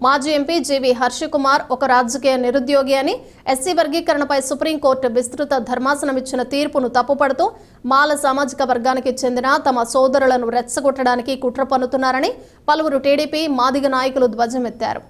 మాజీ ఎంపీ జీవి హర్షకుమార్ ఒక రాజకీయ నిరుద్యోగి అని, ఎస్సీ వర్గీకరణపై సుప్రీంకోర్టు విస్తృత ధర్మాసనం ఇచ్చిన తీర్పును తప్పుపడుతూ మాల సామాజిక వర్గానికి చెందిన తమ సోదరులను రెచ్చగొట్టడానికి కుట్ర పన్నుతున్నారని పలువురు టీడీపీ మాదిగ నాయకులు ధ్వజమెత్తారు.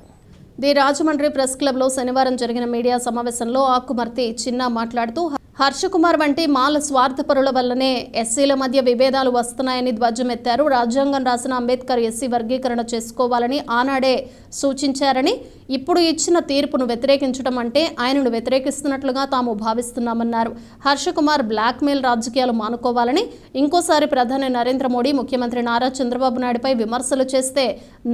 ది రాజమండ్రి ప్రెస్ క్లబ్లో శనివారం జరిగిన మీడియా సమావేశంలో ఆకుమర్తి చిన్న మాట్లాడుతూ హర్షకుమార్ వంటి మాల స్వార్థపరుల వల్లనే ఎస్సీల మధ్య విభేదాలు వస్తున్నాయని ధ్వజమెత్తారు. రాజ్యాంగం రాసిన అంబేద్కర్ ఎస్సీ వర్గీకరణ చేసుకోవాలని ఆనాడే సూచించారని, ఇప్పుడు ఇచ్చిన తీర్పును వ్యతిరేకించడం అంటే ఆయనను వ్యతిరేకిస్తున్నట్లుగా తాము భావిస్తున్నామన్నారు. హర్షకుమార్ బ్లాక్మెయిల్ రాజకీయాలు మానుకోవాలని, ఇంకోసారి ప్రధాని నరేంద్ర మోడీ, ముఖ్యమంత్రి నారా చంద్రబాబు నాయుడుపై విమర్శలు చేస్తే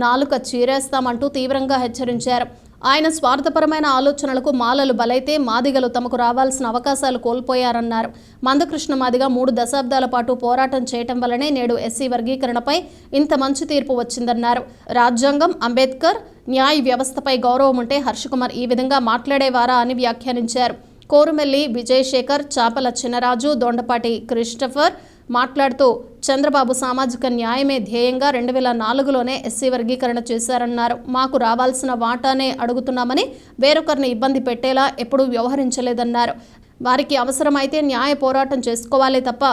నాలుక చీరేస్తామంటూ తీవ్రంగా హెచ్చరించారు. ఆయన స్వార్థపరమైన ఆలోచనలకు మాలలు బలైతే మాదిగలు తమకు రావాల్సిన అవకాశాలు కోల్పోయారన్నారు. మందకృష్ణ మాదిగ 3 దశాబ్దాల పాటు పోరాటం చేయటం వల్లనే నేడు ఎస్సీ వర్గీకరణపై ఇంత మంచి తీర్పు వచ్చిందన్నారు. రాజ్యాంగం, అంబేద్కర్, న్యాయ వ్యవస్థపై గౌరవం ఉంటే హర్షకుమార్ ఈ విధంగా మాట్లాడేవారా అని వ్యాఖ్యానించారు. కోరుమెల్లి విజయశేఖర్, చాపల చినరాజు, దొండపాటి క్రిస్టఫర్ మాట్లాడుతూ చంద్రబాబు సామాజిక న్యాయమే ధ్యేయంగా 2004లోనే ఎస్సీ వర్గీకరణ చేశారన్నారు. మాకు రావాల్సిన వాటానే అడుగుతున్నామని, వేరొకరిని ఇబ్బంది పెట్టేలా ఎప్పుడూ వ్యవహరించలేదన్నారు. వారికి అవసరమైతే న్యాయ పోరాటం చేసుకోవాలే తప్ప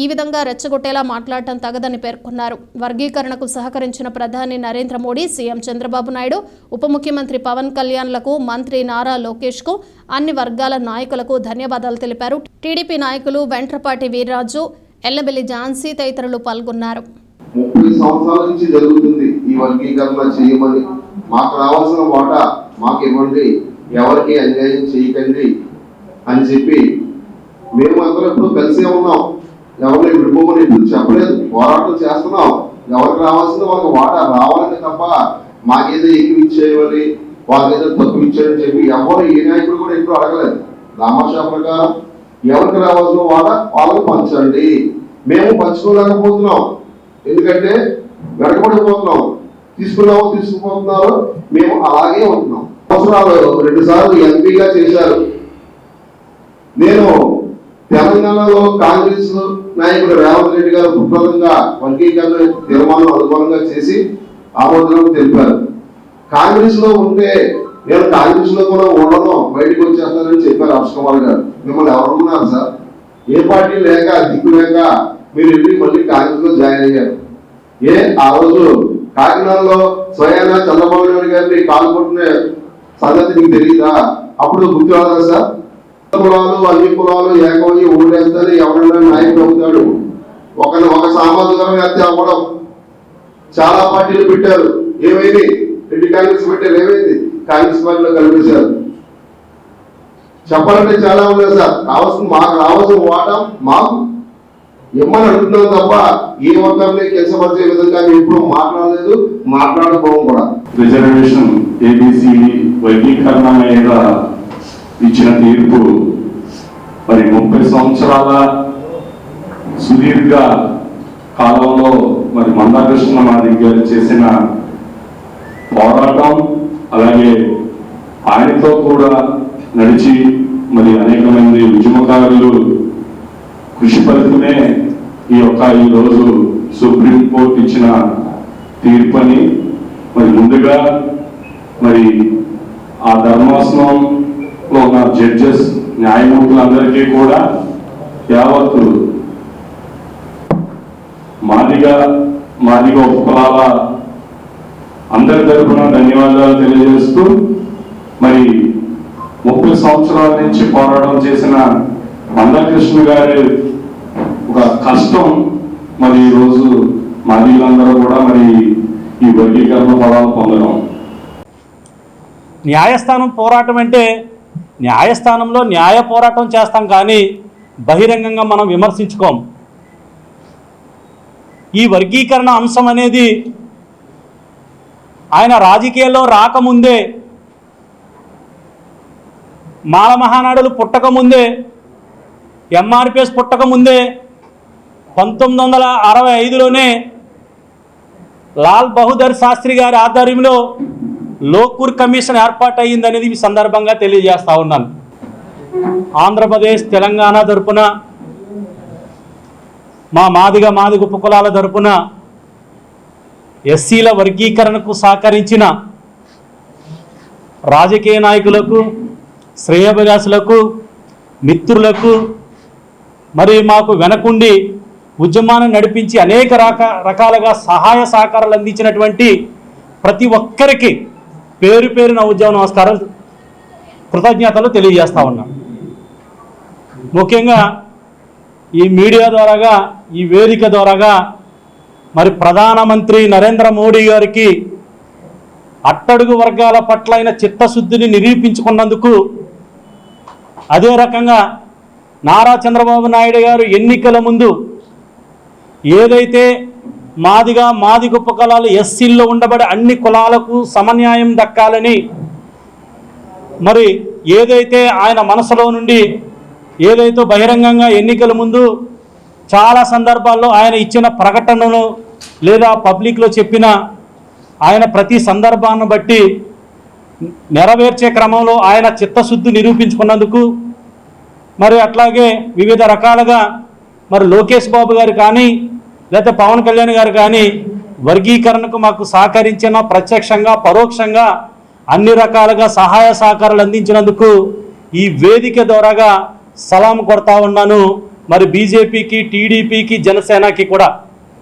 ఈ విధంగా రెచ్చగొట్టేలా మాట్లాడటం తగదని పేర్కొన్నారు. వర్గీకరణకు సహకరించిన ప్రధాని నరేంద్ర మోడీ, సీఎం చంద్రబాబు నాయుడు, ఉప ముఖ్యమంత్రి పవన్ కళ్యాణ్లకు, మంత్రి నారా లోకేష్కు, అన్ని వర్గాల నాయకులకు ధన్యవాదాలు తెలిపారు. టీడీపీ నాయకులు వెంట్రపాటి వీర్రాజు, ఎల్లబెల్లి ఝాన్సీ తదితరులు పాల్గొన్నారు. 30 సంవత్సరాల నుంచి జరుగుతుంది ఈ వర్గీకరణ చేయమని, మాకు రావాల్సిన వాటా మాకు ఇవ్వండి, ఎవరికి అన్యాయం చేయకండి అని చెప్పి మేము అందరం ఎప్పుడు కలిసే ఉన్నాం. ఎవరిని విడిపోమని ఎప్పుడు చెప్పలేదు, పోరాటం చేస్తున్నాం. ఎవరికి రావాల్సిన వాళ్ళకి వాటా రావాలని తప్ప మాకేదో ఎక్కువ ఇచ్చేయమని, వాళ్ళకేదో తక్కువ ఇచ్చేయని చెప్పి ఎవరు ఏ నాయకుడు కూడా ఎప్పుడు అడగలేదు. రామర్షా ప్రకారం ఎవరికి రావాల్సిన వాటా వాళ్ళకి పంచండి. మేము పంచుకోలేకపోతున్నాం, ఎందుకంటే వెనకబడిపోతున్నాం. తీసుకుపోతున్నారు, మేము అలాగే ఉంటున్నాం. సంవత్సరాలు 2 సార్లు ఎంపీగా చేశారు. నేను తెలంగాణలో కాంగ్రెస్ నాయకుడు రేవంత్ రెడ్డి గారు కుట్రలంగా వర్గీకరణ తీర్మానం అనుగుణంగా చేసి ఆమోదం తెలిపారు. కాంగ్రెస్ లో ఉంటే నేను కాంగ్రెస్ లో కూడా ఉండను, బయటకు వచ్చేస్తానని చెప్పారు హర్షకుమార్ గారు. మిమ్మల్ని ఎవరు ఉన్నారు సార్? ఏ పార్టీ లేక దిక్కు లేక మీరు వెళ్ళి మళ్ళీ కాంగ్రెస్ లో జాయిన్ అయ్యారు. ఆ రోజు కాకినాడలో స్వయానా చంద్రబాబు నాయుడు గారిని కాలు కొట్టిన సంగతి మీకు తెలియదా? అప్పుడు గుర్తురాదా సార్? కులాలు అన్ని కులాలు ఏకమయ్యి ఓడేస్తారు, ఎవరైనా నాయకుడు అవుతాడు. ఒక సామాజిక వ్యాప్తి అవ్వడం. చాలా పార్టీలు పెట్టారు, ఏమైంది? 2 కాంగ్రెస్ పెట్టారు, ఏమైంది? కాంగ్రెస్ పార్టీలో కనిపించారు. చెప్పాలంటే చాలా ఉన్నాయి సార్. మాకు రావాల్సిన వాటం మాకు ఇమ్మని అంటున్నాం తప్ప ఏ ఒక్కరిని కించపరిచే విధంగా ఎప్పుడు మాట్లాడలేదు, మాట్లాడకపోవడం కూడా. రిజర్వేషన్ ఏబిసి వర్గీకరణ మీద ఇచ్చిన తీర్పు మరి 30 సంవత్సరాల సుదీర్ఘ కాలంలో మరి మందకృష్ణ మాదిగ గారు చేసిన పోరాటం, అలాగే ఆయనతో కూడా నడిచి మరి అనేక మంది ఉద్యమకారులు కృషి ఫలితమే ఈరోజు సుప్రీంకోర్టు ఇచ్చిన తీర్పుని మరి ముందుగా మరి ఆ ధర్మాసనంలో ఉన్న జడ్జెస్, న్యాయమూర్తులందరికీ కూడా యావత్తు మాదిగ ఉపకులాల అందరి తరఫున ధన్యవాదాలు తెలియజేస్తూ, మరి 30 సంవత్సరాల నుంచి పోరాటం చేసిన మందకృష్ణ గారి ఒక కష్టం మరి ఈరోజు మాదిగలందరూ కూడా మరి ఈ వర్గీకరణ ఫలాలు పొందడం. న్యాయస్థానం పోరాటం అంటే న్యాయస్థానంలో న్యాయ పోరాటం చేస్తాం, కానీ బహిరంగంగా మనం విమర్శించుకోం. ఈ వర్గీకరణ అంశం అనేది ఆయన రాజకీయాల్లో రాకముందే, మాల మహానాడులు పుట్టకముందే, ఎంఆర్పిఎస్ పుట్టకముందే 1965లోనే లాల్ బహదూర్ శాస్త్రి గారి ఆధ్వర్యంలో లోకూర్ కమిషన్ ఏర్పాటు అయ్యిందనేది ఈ సందర్భంగా తెలియజేస్తా ఉన్నాను. ఆంధ్రప్రదేశ్, తెలంగాణ తరపున మా మాదిగ ఉపకులాల తరపున ఎస్సీల వర్గీకరణకు సహకరించిన రాజకీయ నాయకులకు, శ్రేయోభిలాషులకు, మిత్రులకు, మరి మాకు వెనకుండి ఉద్యమాన్ని నడిపించి అనేక రకాలుగా సహాయ సహకారాలు అందించినటువంటి ప్రతి ఒక్కరికి పేరు పేరున ఉద్యమ నమస్కారాలు, కృతజ్ఞతలు తెలియజేస్తా ఉన్నాం. ముఖ్యంగా ఈ మీడియా ద్వారాగా, ఈ వేదిక ద్వారాగా మరి ప్రధానమంత్రి నరేంద్ర మోడీ గారికి అట్టడుగు వర్గాల పట్లైన చిత్తశుద్ధిని నిరూపించుకున్నందుకు, అదే రకంగా నారా చంద్రబాబు నాయుడు గారు ఎన్నికల ముందు ఏదైతే మాది గొప్ప కులాలు ఎస్సీల్లో ఉండబడే అన్ని కులాలకు సమన్యాయం దక్కాలని మరి ఏదైతే ఆయన మనసులో నుండి ఏదైతే బహిరంగంగా ఎన్నికల ముందు చాలా సందర్భాల్లో ఆయన ఇచ్చిన ప్రకటనలు లేదా పబ్లిక్లో చెప్పిన ఆయన ప్రతి సందర్భాన్ని బట్టి నెరవేర్చే క్రమంలో ఆయన చిత్తశుద్ధి నిరూపించుకున్నందుకు, మరి అట్లాగే వివిధ రకాలుగా మరి లోకేష్ బాబు గారు కానీ లేకపోతే పవన్ కళ్యాణ్ గారు కానీ వర్గీకరణకు మాకు సహకరించిన ప్రత్యక్షంగా పరోక్షంగా అన్ని రకాలుగా సహాయ సహకారాలు అందించినందుకు ఈ వేదిక ద్వారాగా సలాం కొడతా ఉన్నాను. మరి బీజేపీకి, టీడీపీకి, జనసేనకి కూడా